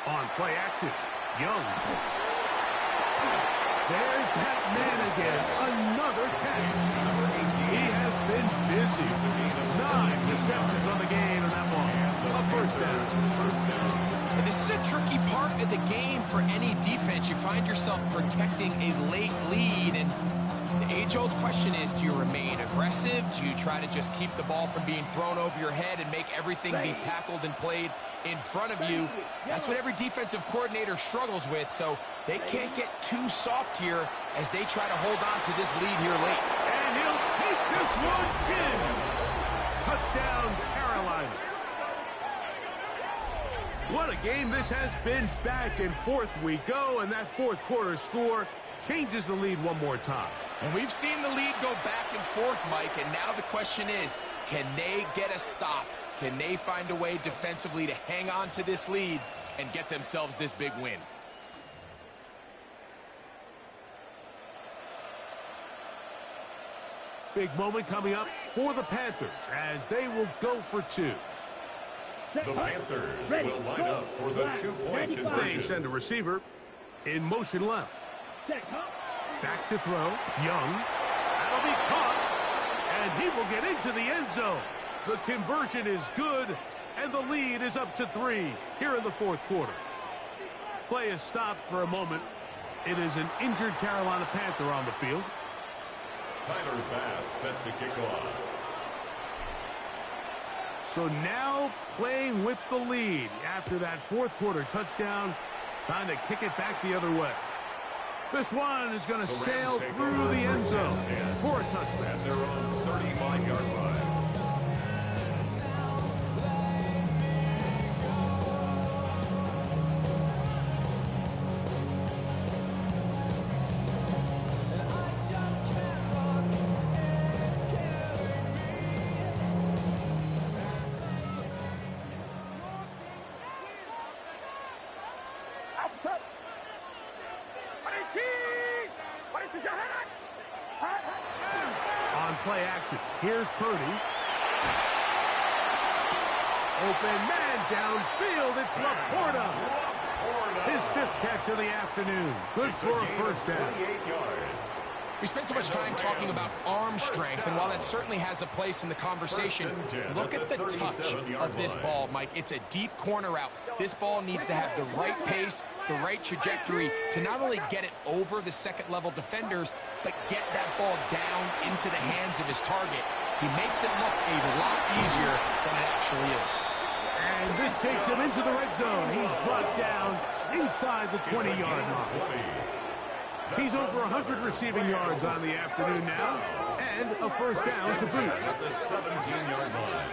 On play action, Young. There's that man again. Another catch. He has been busy. 9 receptions on the game in that one. A 1st down. And this is a tricky part of the game for any defense. You find yourself protecting a late lead, and the age-old question is, do you remain aggressive? Do you try to just keep the ball from being thrown over your head and make everything be tackled and played in front of you? That's what every defensive coordinator struggles with, so they can't get too soft here as they try to hold on to this lead here late. And he'll take this one in. Touchdown, Carolina. What a game this has been. Back and forth we go, and that fourth quarter score changes the lead one more time. And we've seen the lead go back and forth, Mike, and now the question is, can they get a stop? Can they find a way defensively to hang on to this lead and get themselves this big win? Big moment coming up for the Panthers as they will go for two. The Panthers will line up for the two-point They conversion. send a receiver in motion left. Back to throw. Young. That'll be caught. And he will get into the end zone. The conversion is good, and the lead is up to 3 here in the fourth quarter. Play is stopped for a moment. It is an injured Carolina Panther on the field. Tyler Bass set to kick off. So now playing with the lead after that fourth quarter touchdown. Time to kick it back the other way. This one is going to sail through the end zone for a touchdown. At their own 35-yard line. On play action, here's Purdy. Open man downfield, it's Laporta. His 5th catch of the afternoon. Good for a first down. 28 yards. We spent so much time talking about arm strength, and while that certainly has a place in the conversation, look at the touch of this ball, Mike. It's a deep corner route. This ball needs to have the right pace, the right trajectory to not only get it over the second-level defenders, but get that ball down into the hands of his target. He makes it look a lot easier than it actually is. And this takes him into the red zone. He's brought down inside the 20-yard line. He's over 100 receiving yards on the afternoon now, and a first down to boot. At the 17-yard line.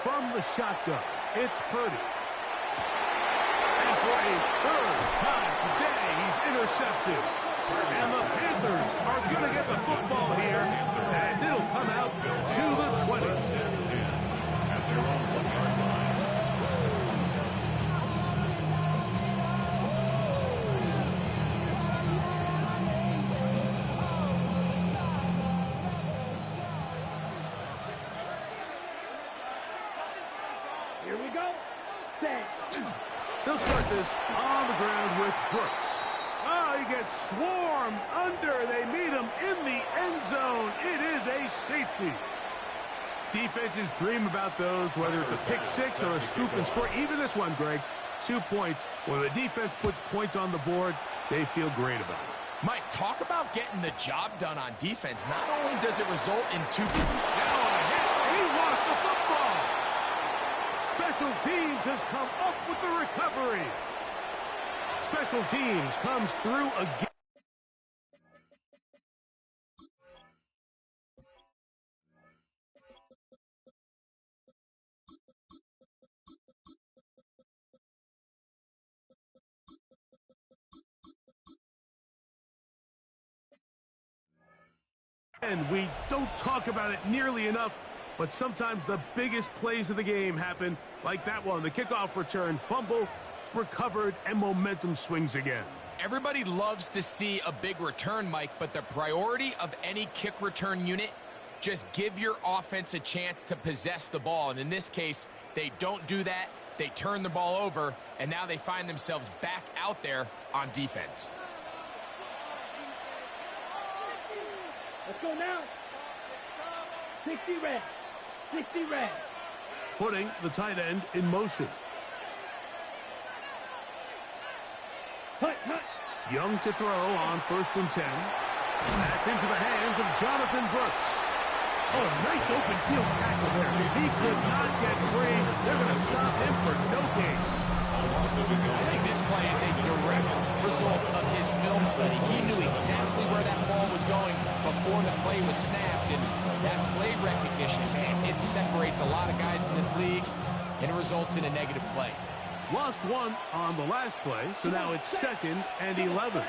From the shotgun, it's Purdy. And for a third time today, he's intercepted. And the Panthers are going to get the football here as it'll come out to the 20. At their own 1-yard line. Here we go. Stay. They'll start this on the ground with Brooks. Oh, he gets swarmed under. They meet him in the end zone. It is a safety. Defenses dream about those, whether it's a pick six or a scoop and score. Even this one, Greg, 2 points. When the defense puts points on the board, they feel great about it. Mike, talk about getting the job done on defense. Not only does it result in 2 Now a hit. He lost the football. Special teams has come up with the recovery. Special teams comes through again. And we don't talk about it nearly enough, but sometimes the biggest plays of the game happen like that one. The kickoff return, fumble, recovered, and momentum swings again. Everybody loves to see a big return, Mike, but the priority of any kick return unit, just give your offense a chance to possess the ball. And in this case, they don't do that. They turn the ball over, and now they find themselves back out there on defense. Let's go now. 60 red. 60 red. Putting the tight end in motion. Hut, hut. Young to throw on 1st and 10. That's into the hands of Jonathan Brooks. Oh, nice open field tackle there. He could not get free. They're going to stop him for no gain. I think this play is a direct result of his film study. He knew exactly where that ball was going before the play was snapped, and that play recognition, man, it separates a lot of guys in this league, and it results in a negative play. Lost one on the last play, so now it's 2nd and 11.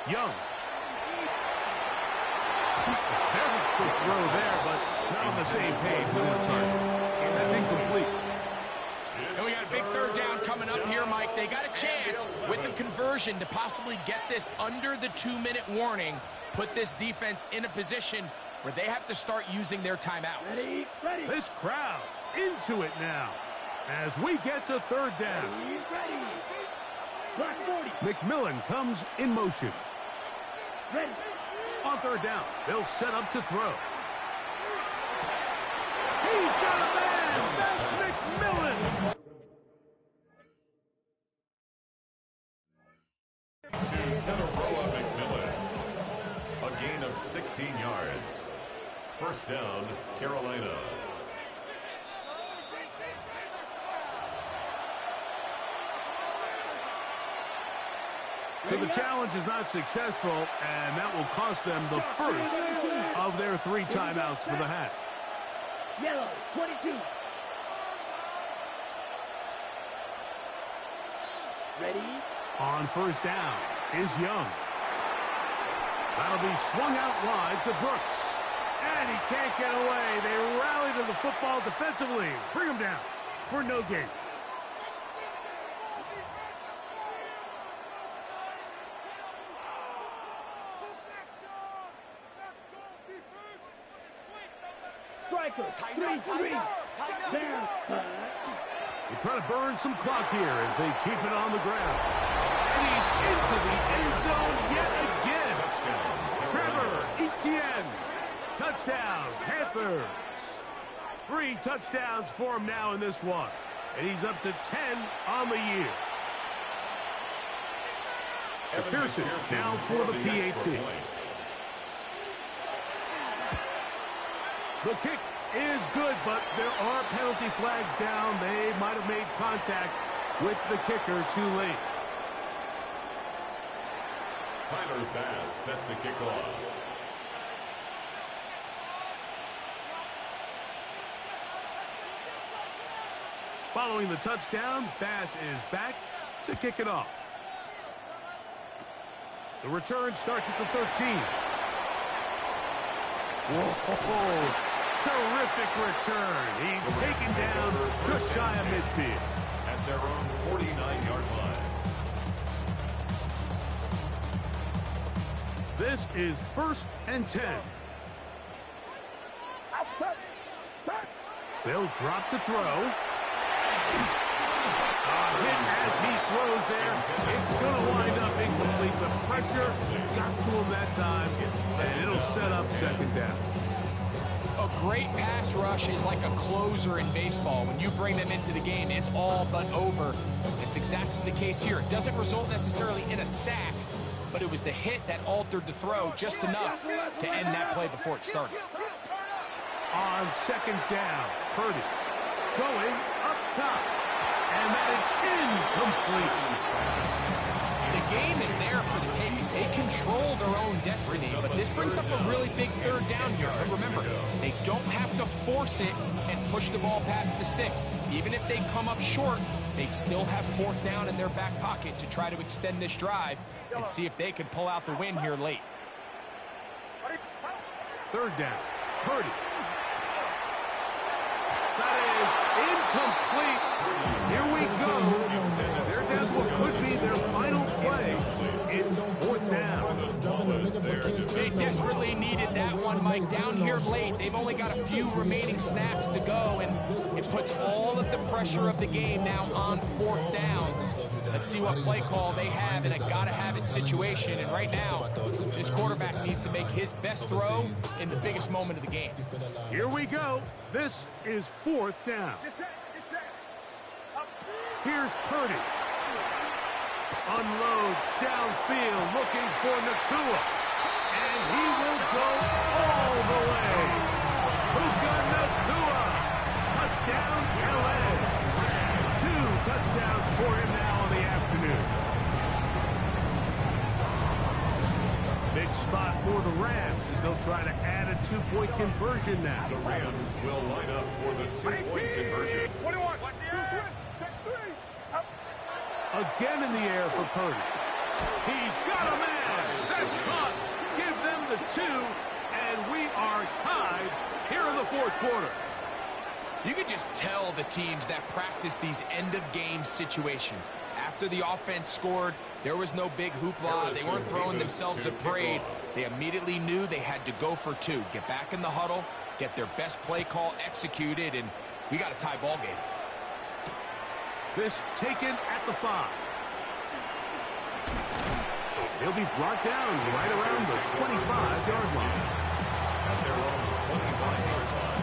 Young. Very quick throw there, but not on the same page with his target. And that's incomplete. And we got a big 3rd down coming up here, Mike. They got a chance with the conversion to possibly get this under the 2-minute warning, put this defense in a position where they have to start using their timeouts. Ready. This crowd into it now as we get to 3rd down. Ready. Clock 40. McMillan comes in motion. Ready. On 3rd down, they'll set up to throw. He's got a man! That's McMillan! To McMillan. A gain of 16 yards. 1st down, Carolina. So the challenge is not successful, and that will cost them the first of their 3 timeouts for the half. Yellow, 22. Ready. On 1st down is Young. That'll be swung out wide to Brooks. And he can't get away. They rally to the football defensively. Bring him down for no gain. Striker, 3-3. Down. They're trying to burn some clock here as they keep it on the ground. And he's into the end zone yet again. Trevor Etienne. Touchdown, Panthers. 3 touchdowns for him now in this one. And he's up to 10 on the year. McPherson now for the PAT. The kick is good, but there are penalty flags down. They might have made contact with the kicker too late. Tyler Bass set to kick off. Following the touchdown, Bass is back to kick it off. The return starts at the 13. Whoa! Terrific return. He's taken down just shy of midfield. At their own 49-yard line. This is 1st and 10. They'll drop to throw. Hit as he throws there. It's going to wind up incomplete. The pressure got to him that time, and it'll set up 2nd down. A great pass rush is like a closer in baseball. When you bring them into the game, it's all but over. It's exactly the case here. It doesn't result necessarily in a sack, but it was the hit that altered the throw just enough to end that play before it started. On 2nd down, Purdy going up top, and that is incomplete. The game is there for the taking. They control their own destiny, but this brings up a really big 3rd down here. But remember, they don't have to force it and push the ball past the sticks. Even if they come up short, they still have 4th down in their back pocket to try to extend this drive and see if they can pull out the win here late. 3rd down, Purdy. That is incomplete. Here we go. They're down to what could be their final play. It's 4th down. They desperately needed that one, Mike. Down here late, they've only got a few remaining snaps to go, and it puts all of the pressure of the game now on 4th down. Let's see what play call they have in a gotta-have-it situation. And right now, this quarterback needs to make his best throw in the biggest moment of the game. Here we go. This is 4th down. Here's Purdy. Unloads downfield, looking for Nakua. And he will go all the way. Puka Nacua. Touchdown, LA. 2 touchdowns for him now in the afternoon. Big spot for the Rams as they'll try to add a 2-point conversion now. The Rams will line up for the 2-point conversion. Again in the air for Purdy. He's got a man. That's caught. Give them the 2, and we are tied here in the 4th quarter. You can just tell the teams that practice these end-of-game situations. After the offense scored, there was no big hoopla. They weren't throwing themselves a parade. They immediately knew they had to go for 2. Get back in the huddle, get their best play call executed, and we got a tie ball game. This taken at the 5. He'll be brought down right around the 25-yard line. At their own 25-yard line.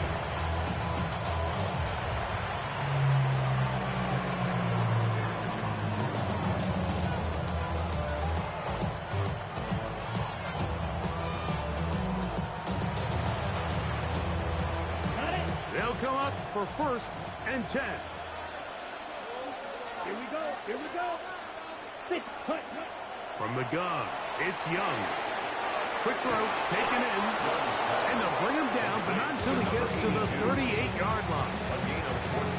They'll come up for 1st and 10. Here we go. Here we go. 6. Cut. From the gun, it's Young. Quick throw, taken in, and they'll bring him down, but not until he gets to the 38-yard line. A gain of 14.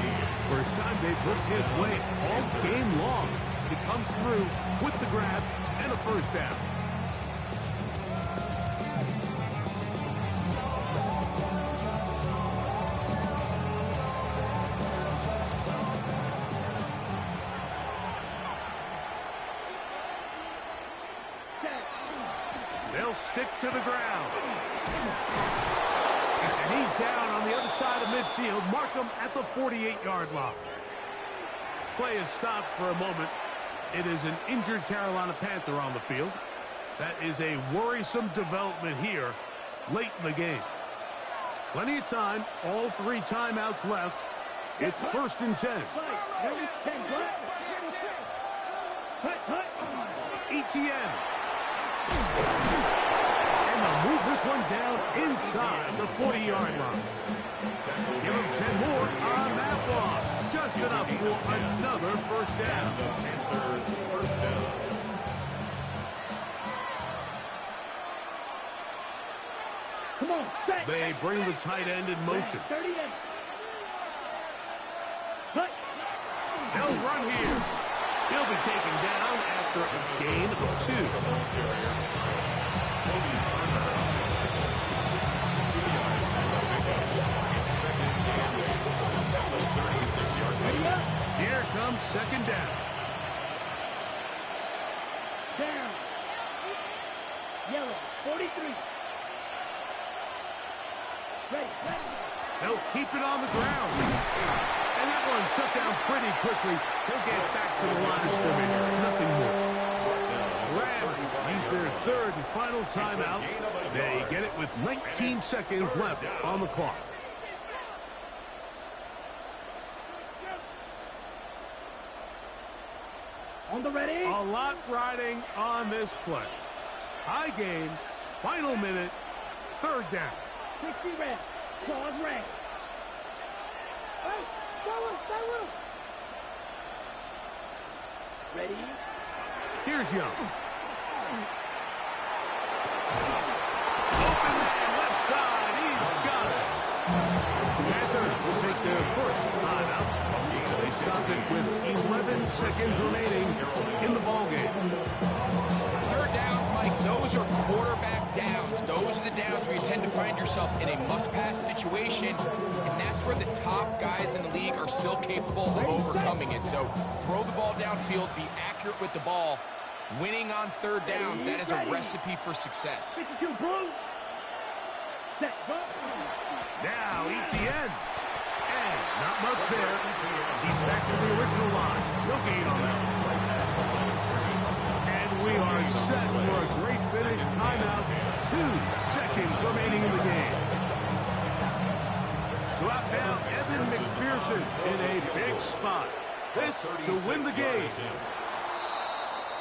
First time they've looked his way all game long. He comes through with the grab and a 1st down. They'll stick to the ground. And he's down on the other side of midfield. Mark him at the 48-yard line. Play is stopped for a moment. It is an injured Carolina Panther on the field. That is a worrisome development here late in the game. Plenty of time. All 3 timeouts left. It's 1st and 10. ETN. And they'll move this one down inside the 40-yard line. Give them 10 more on that one. Just enough for another 1st down. Panthers 1st down. Come on, set. They bring the tight end in motion. 38. Cut. They'll run here. He'll be taken down after a gain of 2. Here comes 2nd down. Down. Yellow. 43. Ready. They'll keep it on the ground. And that one shut down pretty quickly. He'll get back to the line of scrimmage. Nothing more. Rams use their 3rd and final timeout. They get it with 19 seconds left on the clock. On the ready. A lot riding on this play. High game, final minute, 3rd down. 60 red. Claws red. Hey, stay with him. Ready. Here's Young. Open man, left side. He's got it. Panthers will take their 1st timeout. They stop it with 11 seconds remaining in the ballgame. 3rd downs, Mike, those are quarterback downs. Those are the downs where you tend to find yourself in a must-pass situation, and that's where the top guys in the league are still capable of overcoming it. So throw the ball downfield, be accurate with the ball. Winning on 3rd downs, that is a recipe for success. 52 blue. Set. Go. Now ETN. And not much there. He's back to the original line. No gain on that one. And we are set for a great finish. Timeout. 2 seconds remaining in the game. So out now, Evan McPherson in a big spot. This to win the game.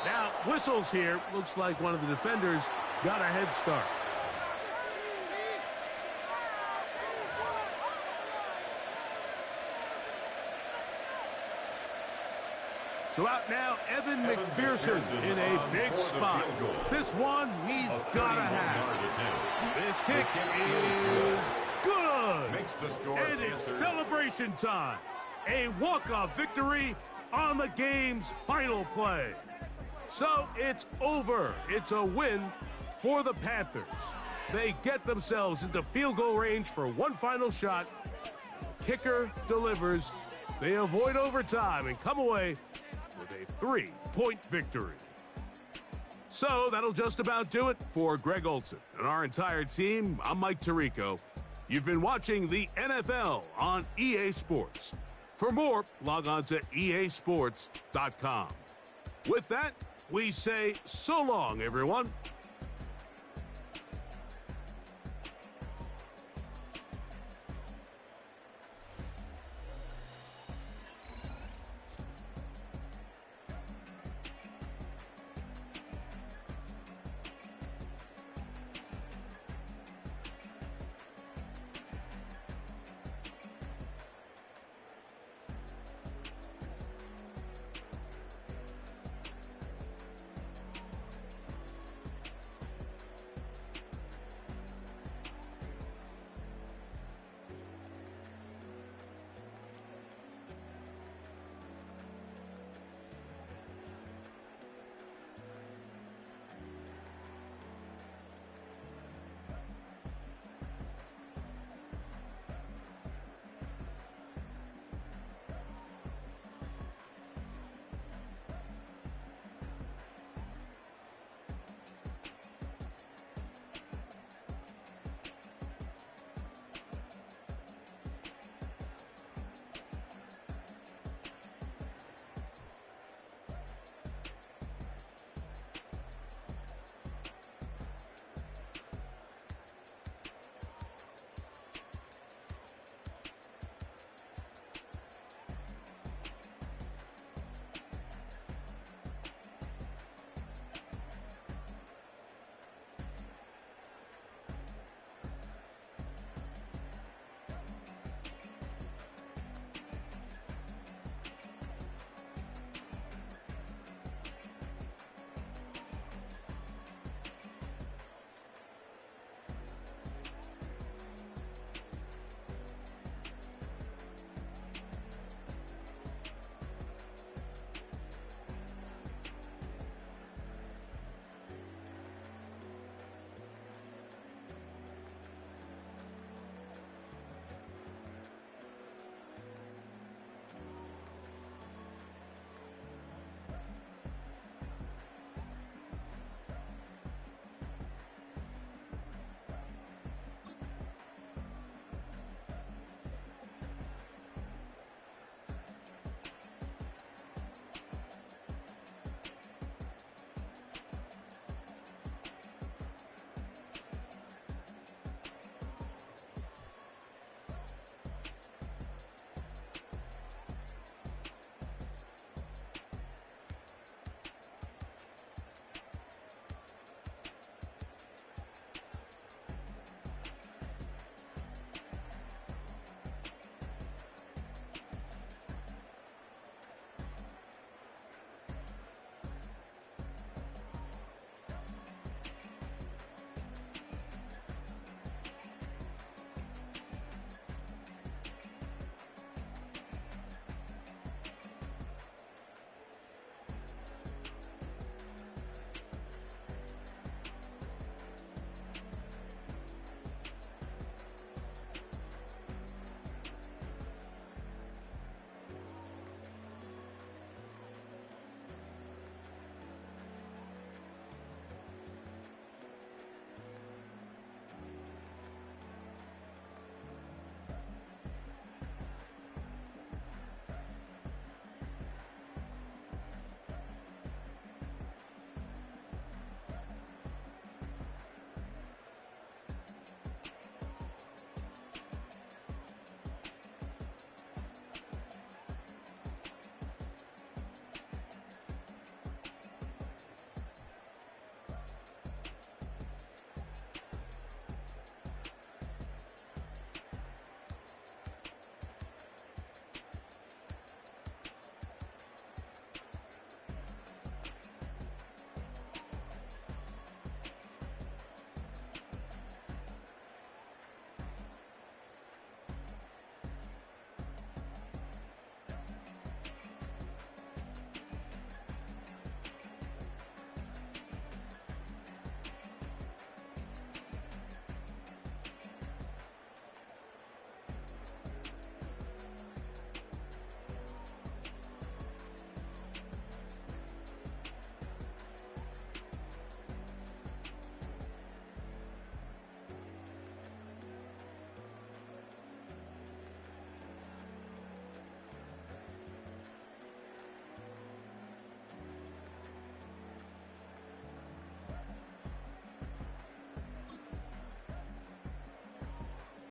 Now, whistles here. Looks like one of the defenders got a head start. So out now, Evan McPherson in a big spot. This one he's got to have. This kick is good. Makes the score And it's celebration time. A walk-off victory on the game's final play. So it's over. It's a win for the Panthers. They get themselves into field goal range for one final shot. Kicker delivers. They avoid overtime and come away with a 3-point victory. So that'll just about do it for Greg Olson and our entire team. I'm Mike Tirico. You've been watching the NFL on EA Sports. For more, log on to easports.com. With that, we say so long, everyone.